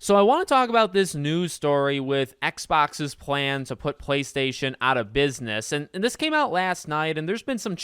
So I want to talk about this news story with Xbox's plan to put PlayStation out of business. And this came out last night, and there's been some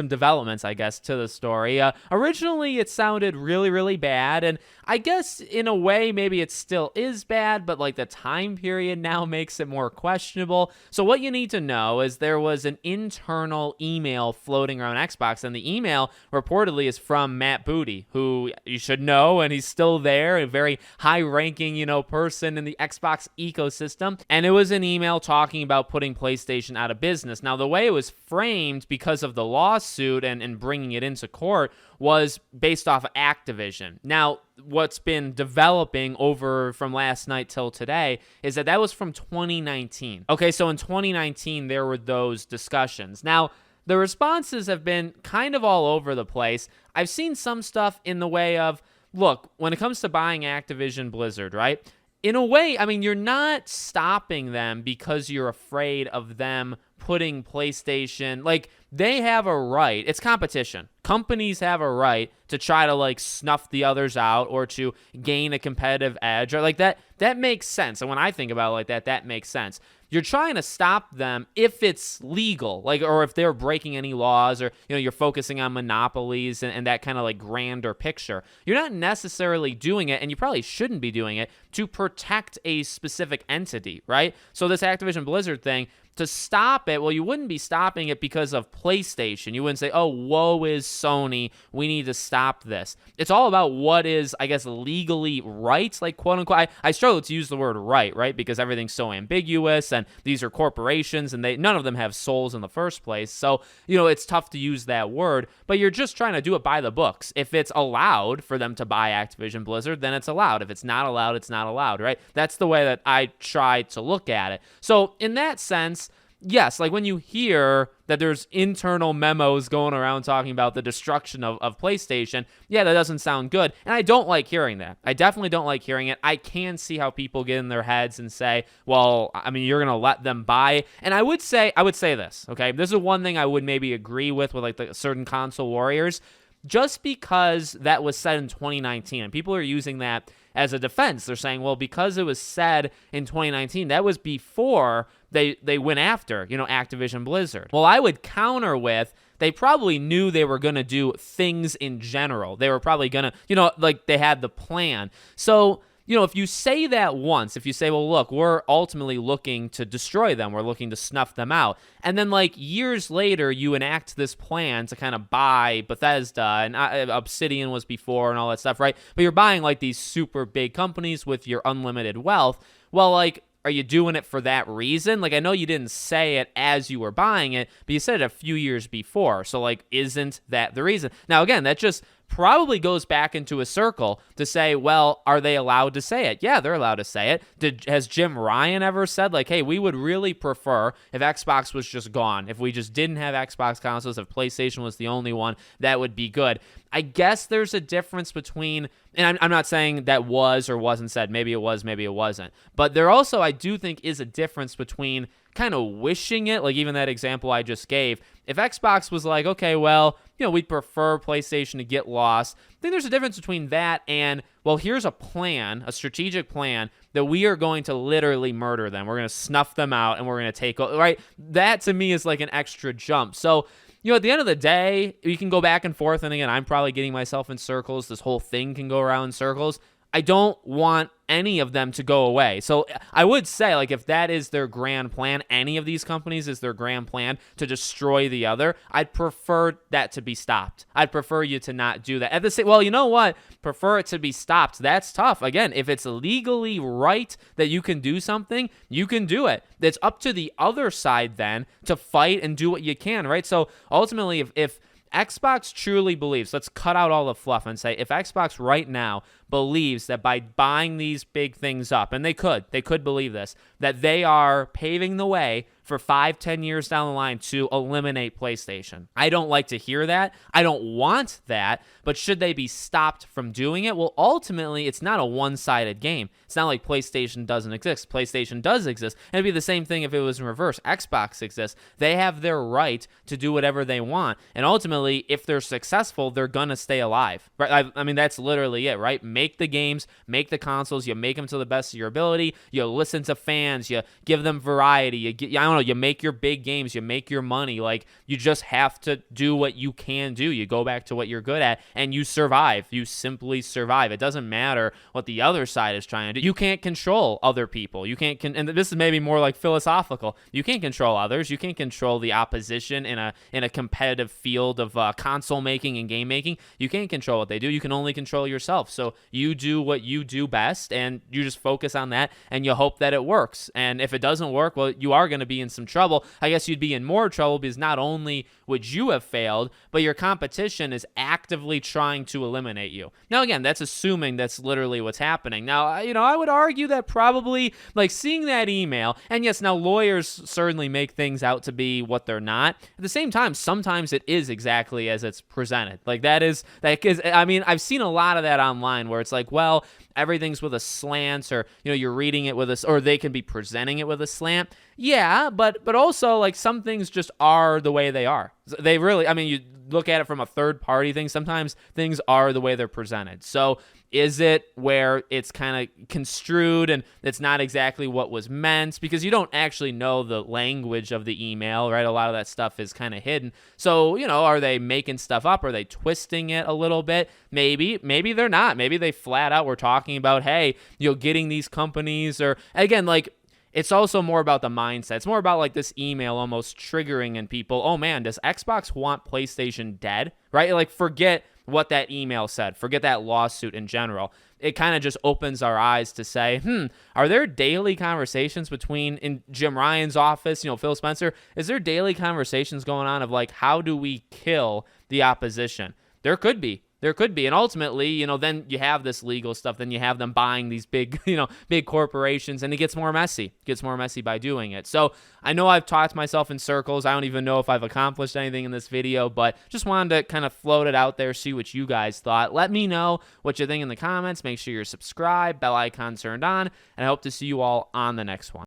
developments, I guess, to the story. Originally, it sounded really, really bad, and I guess in a way, maybe it still is bad, but like the time period now makes it more questionable. So what you need to know is there was an internal email floating around Xbox, and the email reportedly is from Matt Booty, who you should know, and he's still there, a very high-ranking, person in the Xbox ecosystem. And it was an email talking about putting PlayStation out of business. Now, the way it was framed because of the lawsuit and bringing it into court was based off of Activision. Now, what's been developing over from last night till today is that was from 2019. Okay, so in 2019, there were those discussions. Now, the responses have been kind of all over the place. I've seen some stuff in the way of, look, when it comes to buying Activision Blizzard, right? In a way, I mean, you're not stopping them because you're afraid of them putting PlayStation, like, they have a right. It's competition. Companies have a right to try to, like, snuff the others out or to gain a competitive edge, or like that. That makes sense. And when I think about it like that, that makes sense. You're trying to stop them if it's legal, like, or if they're breaking any laws, or, you're focusing on monopolies and that kind of like grander picture. You're not necessarily doing it, and you probably shouldn't be doing it, to protect a specific entity, right? So this Activision Blizzard thing, to stop it, well, you wouldn't be stopping it because of PlayStation. You wouldn't say, oh, woe is Sony, we need to stop this. It's all about what is, I guess, legally right, like, quote unquote. I struggle to use the word right? Because everything's so ambiguous, and these are corporations, and none of them have souls in the first place. So, it's tough to use that word, but you're just trying to do it by the books. If it's allowed for them to buy Activision Blizzard, then it's allowed. If it's not allowed, it's not allowed, right? That's the way that I try to look at it. So in that sense, yes, like when you hear that there's internal memos going around talking about the destruction of PlayStation, yeah, that doesn't sound good. And I don't like hearing that. I definitely don't like hearing it. I can see how people get in their heads and say, well, I mean, you're going to let them buy. And I would say this, okay? This is one thing I would maybe agree with like the certain console warriors. Just because that was said in 2019, and people are using that as a defense. They're saying, well, because it was said in 2019, that was before they went after, Activision Blizzard. Well, I would counter with, they probably knew they were going to do things in general. They were probably going to, like they had the plan. So, if you say that once, if you say, well, look, we're ultimately looking to destroy them, we're looking to snuff them out, and then like years later, you enact this plan to kind of buy Bethesda, and Obsidian was before and all that stuff, right? But you're buying like these super big companies with your unlimited wealth. Well, like, are you doing it for that reason? Like, I know you didn't say it as you were buying it, but you said it a few years before. So, like, isn't that the reason? Now, again, that just probably goes back into a circle to say, well, are they allowed to say it? Yeah, they're allowed to say it. Has Jim Ryan ever said, like, hey, we would really prefer if Xbox was just gone, if we just didn't have Xbox consoles, if PlayStation was the only one, that would be good. I guess there's a difference between, and I'm not saying that was or wasn't said, maybe it was, maybe it wasn't, but there also, I do think, is a difference between kind of wishing it, like even that example I just gave. If Xbox was like, okay, well, we'd prefer PlayStation to get lost, I think there's a difference between that and, well, here's a plan, a strategic plan that we are going to literally murder them. We're going to snuff them out and we're going to take, right? That to me is like an extra jump. So, at the end of the day, you can go back and forth, and again, I'm probably getting myself in circles. This whole thing can go around in circles. I don't want any of them to go away. So I would say, like, if that is their grand plan, any of these companies is their grand plan to destroy the other, I'd prefer that to be stopped. I'd prefer you to not do that. At the same, well, you know what? Prefer it to be stopped. That's tough. Again, if it's legally right that you can do something, you can do it. It's up to the other side then to fight and do what you can, right? So ultimately, if Xbox truly believes, let's cut out all the fluff and say, if Xbox right now believes that by buying these big things up, and they could believe this, that they are paving the way for 5-10 years down the line to eliminate PlayStation. I don't like to hear that. I don't want that, but should they be stopped from doing it? Well, ultimately, it's not a one-sided game. It's not like PlayStation doesn't exist. PlayStation does exist. And it'd be the same thing if it was in reverse. Xbox exists. They have their right to do whatever they want. And ultimately, if they're successful, they're going to stay alive. Right? I mean, that's literally it, right? make the games, make the consoles, you make them to the best of your ability, you listen to fans, you give them variety, I don't know, you make your big games, you make your money. Like, you just have to do what you can do. You go back to what you're good at, and you survive. You simply survive. It doesn't matter what the other side is trying to do. You can't control other people. You can't, and this is maybe more like philosophical. You can't control others. You can't control the opposition in a competitive field of console making and game making. You can't control what they do. You can only control yourself. So you do what you do best, and you just focus on that, and you hope that it works. And if it doesn't work, well, you are going to be in some trouble. I guess you'd be in more trouble because not only would you have failed, but your competition is actively trying to eliminate you. Now, again, that's assuming that's literally what's happening. Now, I would argue that probably, like, seeing that email, and yes, now lawyers certainly make things out to be what they're not. At the same time, sometimes it is exactly as it's presented. Like, I mean, I've seen a lot of that online where it's like, well, everything's with a slant, or, you're reading it with or they can be presenting it with a slant. Yeah, but also, like, some things just are the way they are. They really, I mean, you look at it from a third party thing, sometimes things are the way they're presented. So is it where it's kind of construed and it's not exactly what was meant, because you don't actually know the language of the email, right? A lot of that stuff is kind of hidden. So, are they making stuff up? Are they twisting it a little bit? Maybe they're not. Maybe they flat out were talking about, hey, getting these companies, or again, like, it's also more about the mindset. It's more about, like, this email almost triggering in people, oh man, does Xbox want PlayStation dead, right? Like, forget what that email said. Forget that lawsuit in general. It kind of just opens our eyes to say, are there daily conversations in Jim Ryan's office, Phil Spencer? Is there daily conversations going on of, like, how do we kill the opposition? There could be. And ultimately, then you have this legal stuff. Then you have them buying these big, big corporations, and it gets more messy. It gets more messy by doing it. So I know I've talked myself in circles. I don't even know if I've accomplished anything in this video, but just wanted to kind of float it out there, see what you guys thought. Let me know what you think in the comments. Make sure you're subscribed, bell icon turned on, and I hope to see you all on the next one.